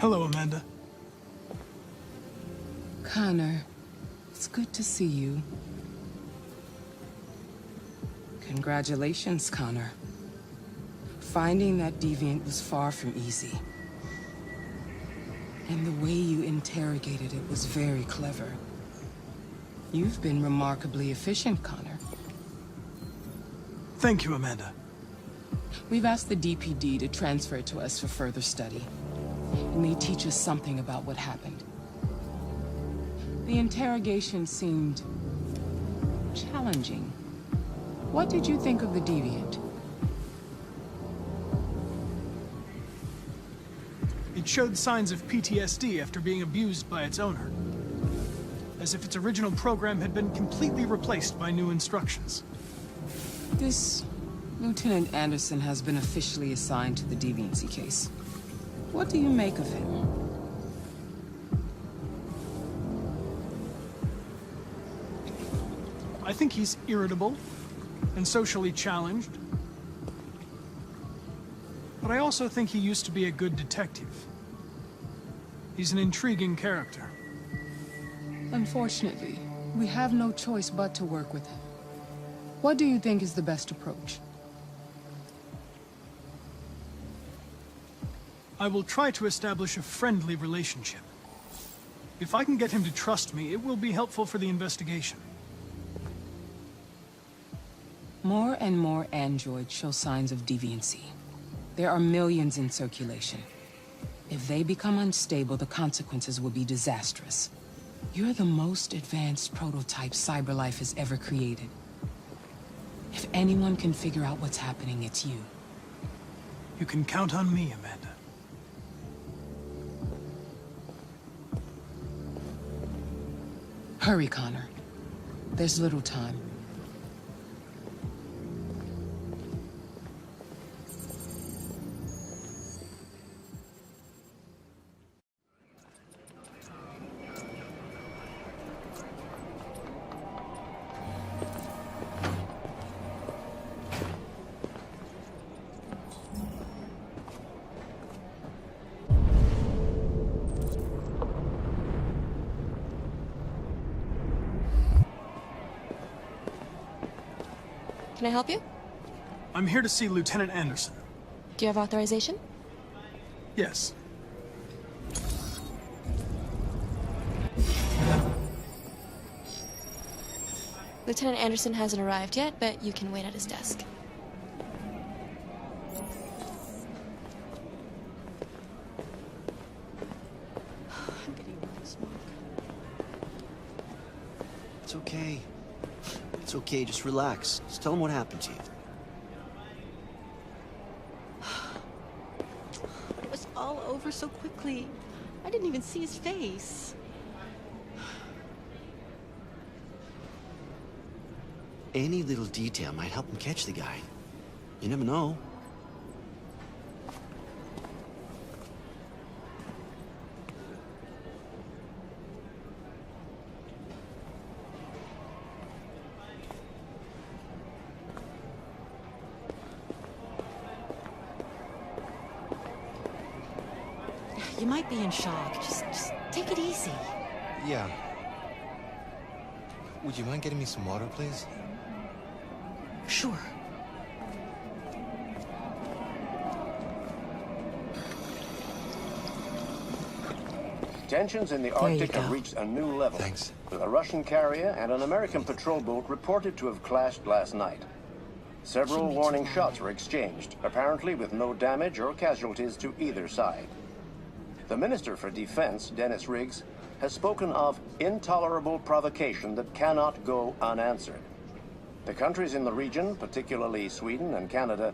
Hello, Amanda. Connor, it's good to see you. Congratulations, Connor. Finding that deviant was far from easy. And the way you interrogated it was very clever. You've been remarkably efficient, Connor. Thank you, Amanda. We've asked the DPD to transfer it to us for further study. It may teach us something about what happened. The interrogation seemed challenging. What did you think of the deviant? It showed signs of PTSD after being abused by its owner. As if its original program had been completely replaced by new instructions. This Lieutenant Anderson has been officially assigned to the deviancy case. What do you make of him? I think he's irritable and socially challenged. But I also think he used to be a good detective. He's an intriguing character. Unfortunately, we have no choice but to work with him. What do you think is the best approach? I will try to establish a friendly relationship. If I can get him to trust me, it will be helpful for the investigation. More and more androids show signs of deviancy. There are millions in circulation. If they become unstable, the consequences will be disastrous. You're the most advanced prototype CyberLife has ever created. If anyone can figure out what's happening, it's you. You can count on me, Amanda. Hurry, Connor. There's little time. Can I help you? I'm here to see Lieutenant Anderson. Do you have authorization? Yes. Lieutenant Anderson hasn't arrived yet, but you can wait at his desk. I'm getting really smoke. It's okay. It's okay, just relax. Just tell him what happened to you. It was all over so quickly. I didn't even see his face. Any little detail might help him catch the guy. You never know. You might be in shock. Just take it easy. Yeah. Would you mind getting me some water, please? Sure. Tensions in the Arctic have reached a new level. Thanks. A Russian carrier and an American patrol boat reported to have clashed last night. Several warning shots were exchanged, apparently with no damage or casualties to either side. The Minister for Defense, Dennis Riggs, has spoken of intolerable provocation that cannot go unanswered. The countries in the region, particularly Sweden and Canada,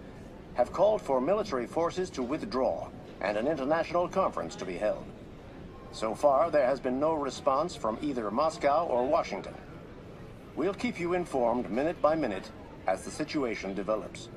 have called for military forces to withdraw and an international conference to be held. So far, there has been no response from either Moscow or Washington. We'll keep you informed minute by minute as the situation develops.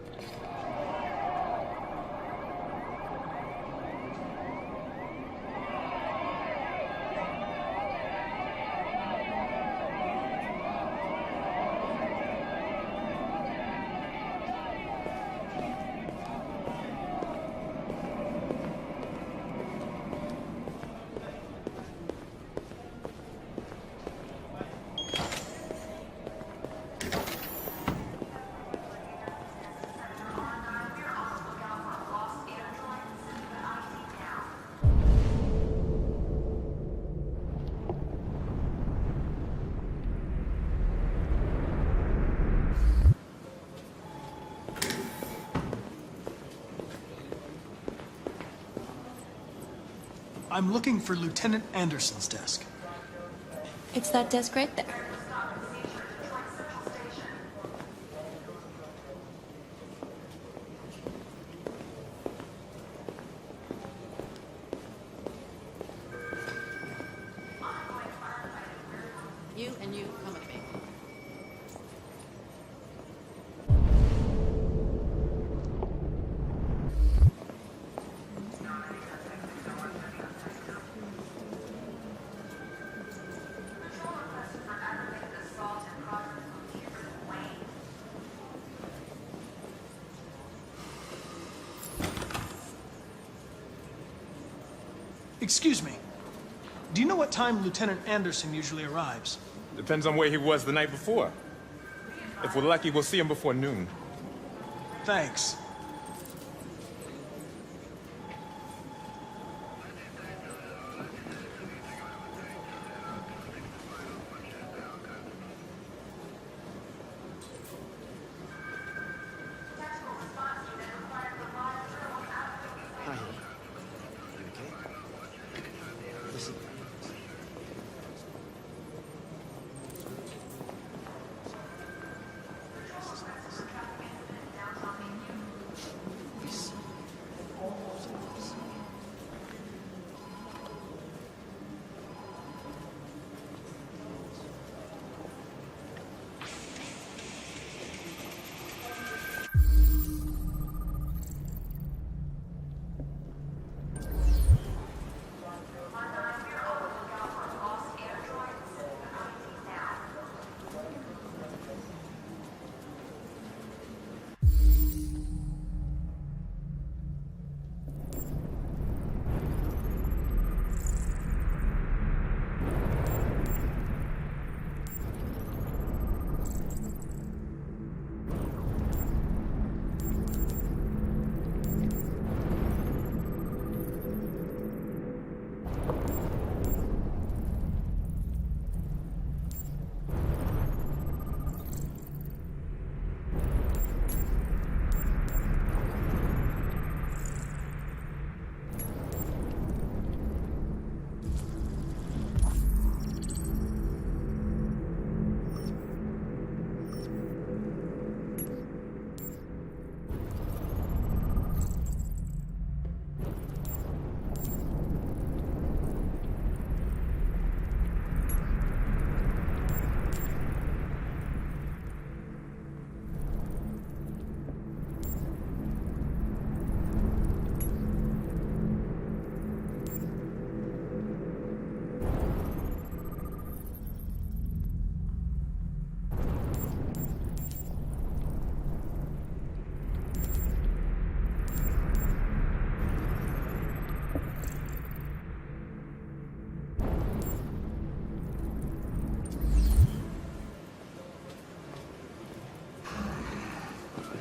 I'm looking for Lieutenant Anderson's desk. It's that desk right there. You and you come with me. Excuse me. Do you know what time Lieutenant Anderson usually arrives? Depends on where he was the night before. If we're lucky, we'll see him before noon. Thanks. Hi. You okay? Listen.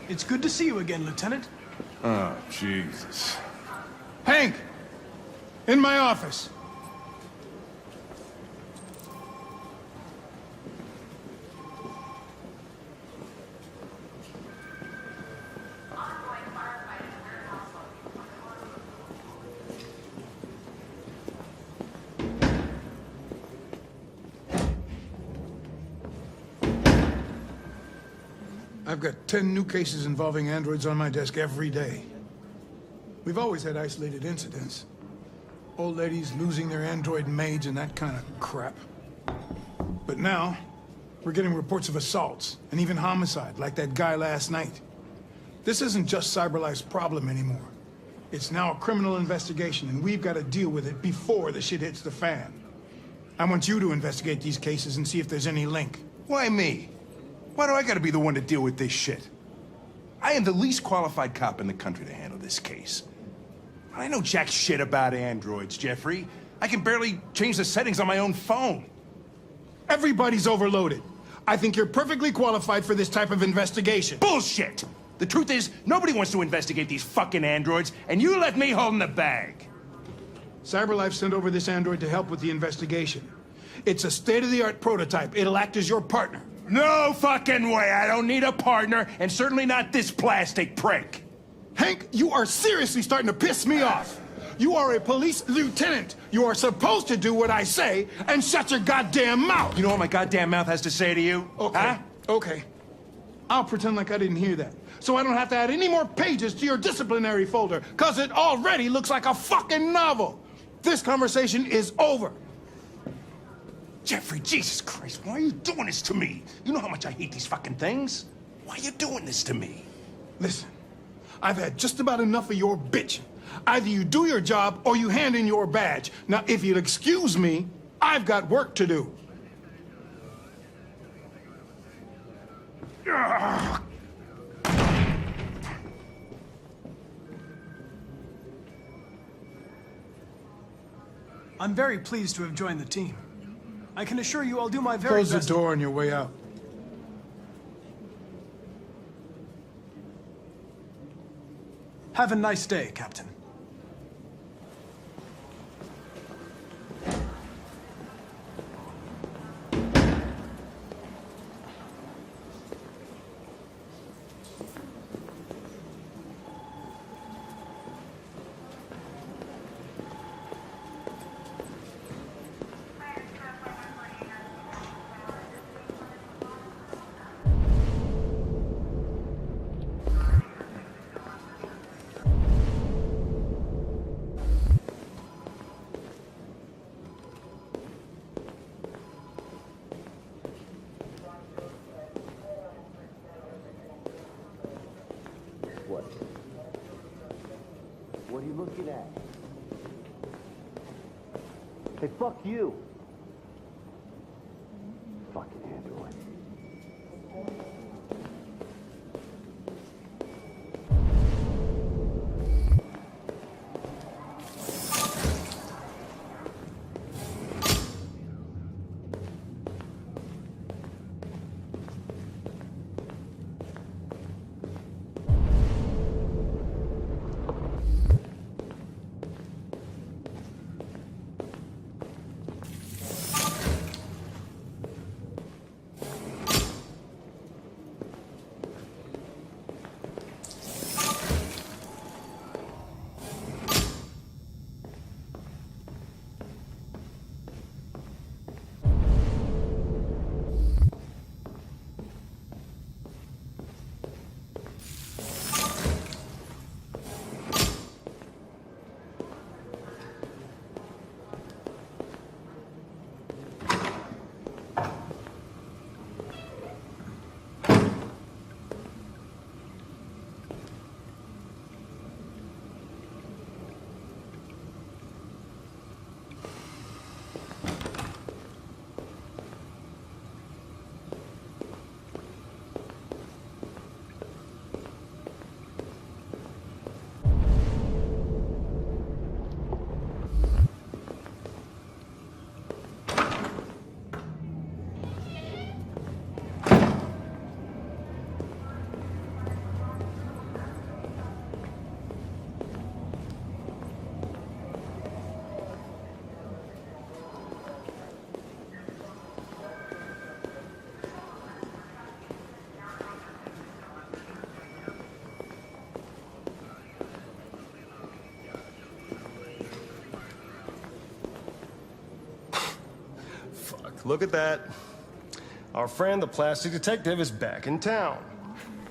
It's good to see you again, Lieutenant. Oh, Jesus. Hank! In my office. I've got 10 new cases involving androids on my desk every day. We've always had isolated incidents. Old ladies losing their android maids and that kind of crap. But now, we're getting reports of assaults and even homicide, like that guy last night. This isn't just CyberLife's problem anymore. It's now a criminal investigation, and we've got to deal with it before the shit hits the fan. I want you to investigate these cases and see if there's any link. Why me? Why do I gotta be the one to deal with this shit? I am the least qualified cop in the country to handle this case. I know jack shit about androids, Jeffrey. I can barely change the settings on my own phone. Everybody's overloaded. I think you're perfectly qualified for this type of investigation. Bullshit! The truth is, nobody wants to investigate these fucking androids, and you left me holding the bag. CyberLife sent over this android to help with the investigation. It's a state-of-the-art prototype. It'll act as your partner. No fucking way! I don't need a partner, and certainly not this plastic prick. Hank, you are seriously starting to piss me off. You are a police lieutenant. You are supposed to do what I say and shut your goddamn mouth. You know what my goddamn mouth has to say to you? Okay. Huh? Okay. I'll pretend like I didn't hear that. So I don't have to add any more pages to your disciplinary folder, because it already looks like a fucking novel. This conversation is over. Jeffrey, Jesus Christ, why are you doing this to me? You know how much I hate these fucking things. Why are you doing this to me? Listen, I've had just about enough of your bitching. Either you do your job or you hand in your badge. Now, if you'll excuse me, I've got work to do. Ugh. I'm very pleased to have joined the team. I can assure you I'll do my very best. Close the door on your way out. Have a nice day, Captain. What are you looking at? Hey, fuck you. Fucking android. Look at that. Our friend, the plastic detective, is back in town.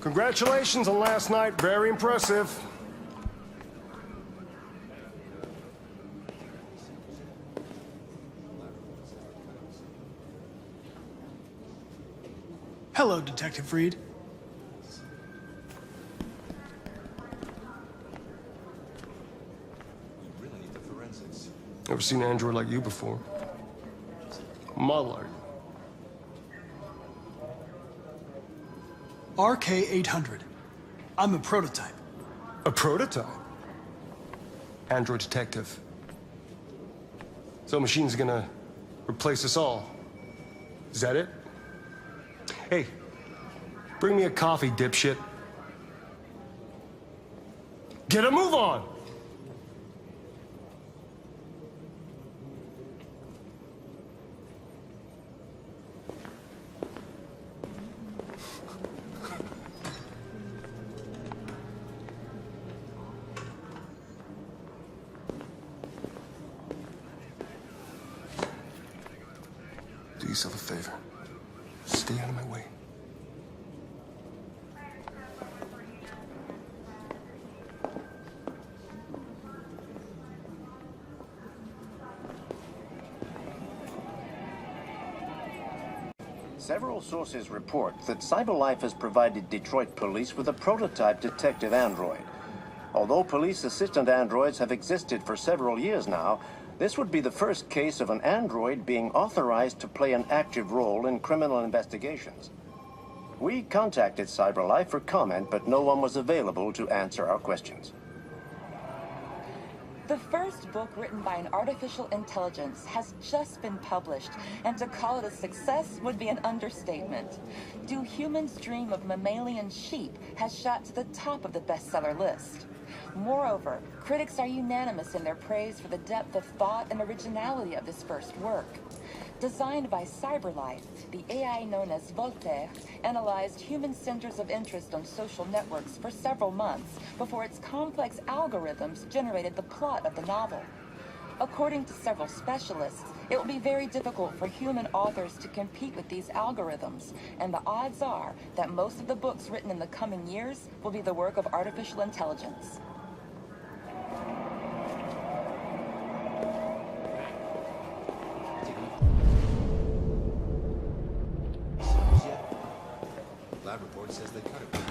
Congratulations on last night. Very impressive. Hello, Detective Reed. Never seen an android like you before. Model are you? RK-800. I'm a prototype. A prototype? Android detective. So machine's gonna replace us all. Is that it? Hey, bring me a coffee, dipshit. Get a move on! yourself a favor. Stay out of my way. Several sources report that CyberLife has provided Detroit police with a prototype detective android. Although police assistant androids have existed for several years now, this would be the first case of an android being authorized to play an active role in criminal investigations. We contacted CyberLife for comment, but no one was available to answer our questions. The first book written by an artificial intelligence has just been published, and to call it a success would be an understatement. Do Humans Dream of Mammalian Sheep has shot to the top of the bestseller list. Moreover, critics are unanimous in their praise for the depth of thought and originality of this first work. Designed by CyberLife, the AI known as Voltaire analyzed human centers of interest on social networks for several months before its complex algorithms generated the plot of the novel. According to several specialists, it will be very difficult for human authors to compete with these algorithms, and the odds are that most of the books written in the coming years will be the work of artificial intelligence. Lab report says they cut it.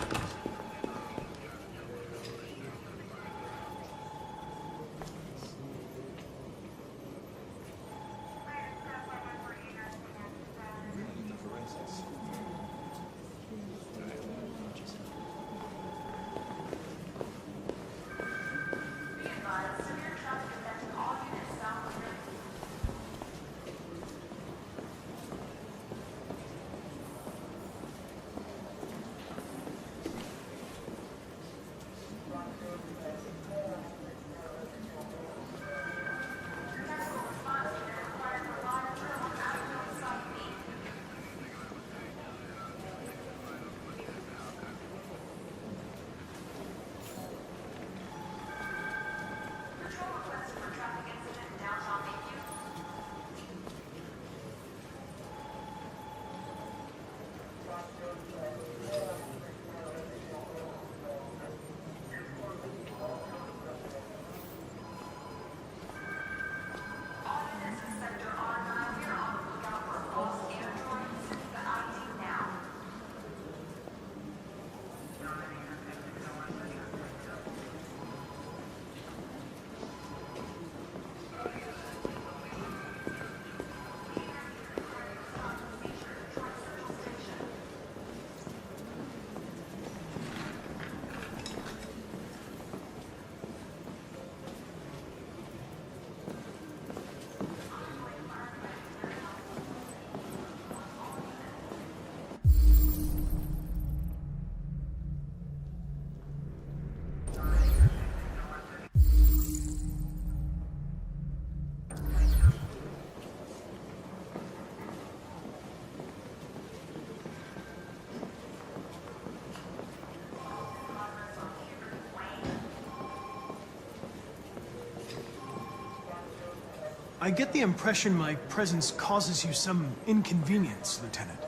I get the impression my presence causes you some inconvenience, Lieutenant.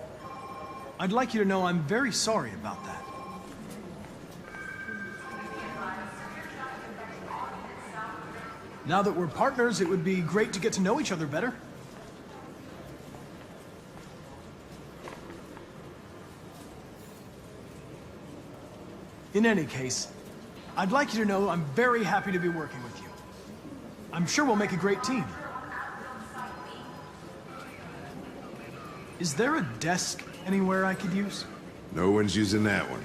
I'd like you to know I'm very sorry about that. Now that we're partners, it would be great to get to know each other better. In any case, I'd like you to know I'm very happy to be working with you. I'm sure we'll make a great team. Is there a desk anywhere I could use? No one's using that one.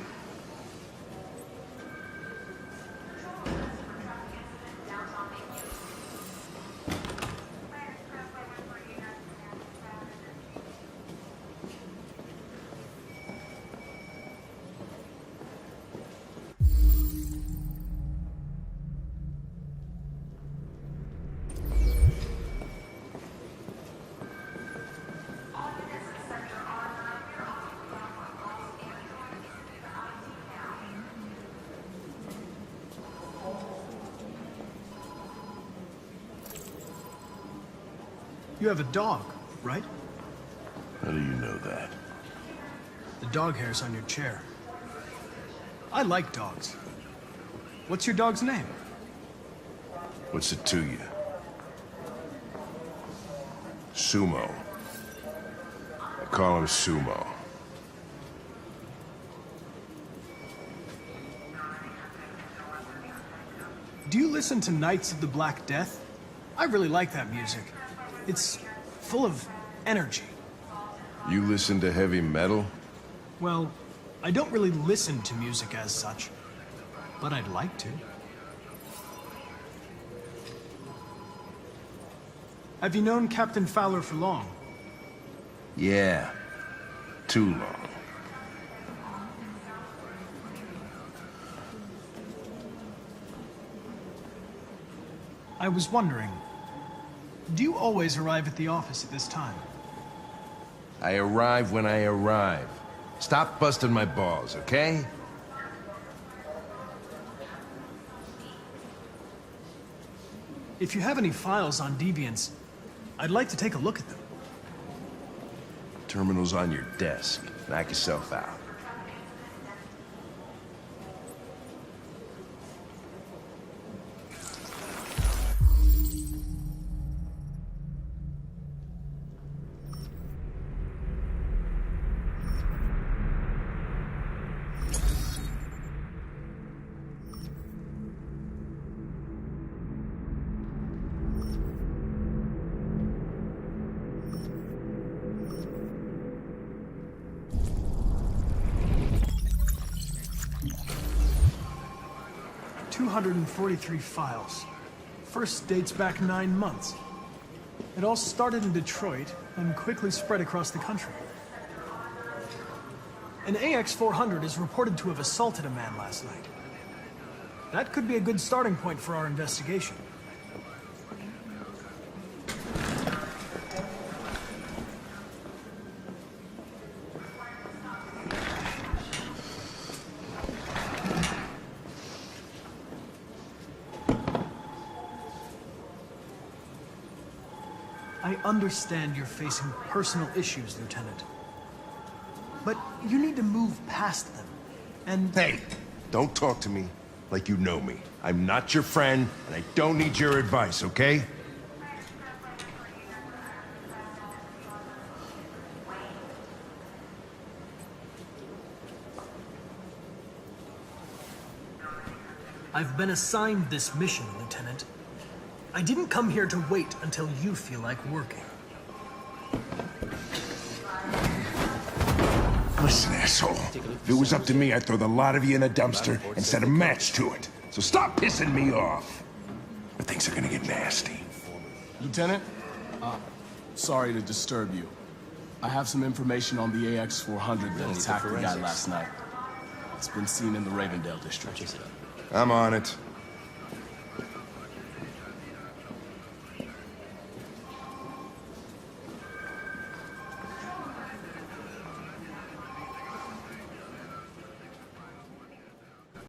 You have a dog, right? dog hairs on your chair. I like dogs. What's your dog's name? What's it to you? Sumo. I call him Sumo. Do you listen to Knights of the Black Death? I really like that music. It's full of energy. You listen to heavy metal? Well, I don't really listen to music as such, but I'd like to. Have you known Captain Fowler for long? Yeah. Too long. I was wondering, do you always arrive at the office at this time? I arrive when I arrive. Stop busting my balls, okay? If you have any files on Deviants, I'd like to take a look at them. Terminal's on your desk. Knock yourself out. .243 files. First dates back 9 months. It all started in Detroit and quickly spread across the country. An AX-400 is reported to have assaulted a man last night. That could be a good starting point for our investigation. I understand you're facing personal issues, Lieutenant. But you need to move past them, and... Hey, don't talk to me like you know me. I'm not your friend, and I don't need your advice, okay? I've been assigned this mission, Lieutenant. I didn't come here to wait until you feel like working. Listen, asshole. If it was up to me, I'd throw the lot of you in a dumpster and set a match to it. So stop pissing me off. But things are gonna get nasty. Lieutenant, sorry to disturb you. I have some information on the AX-400 that attacked the guy last night. It's been seen in the Ravendale district. I'm on it.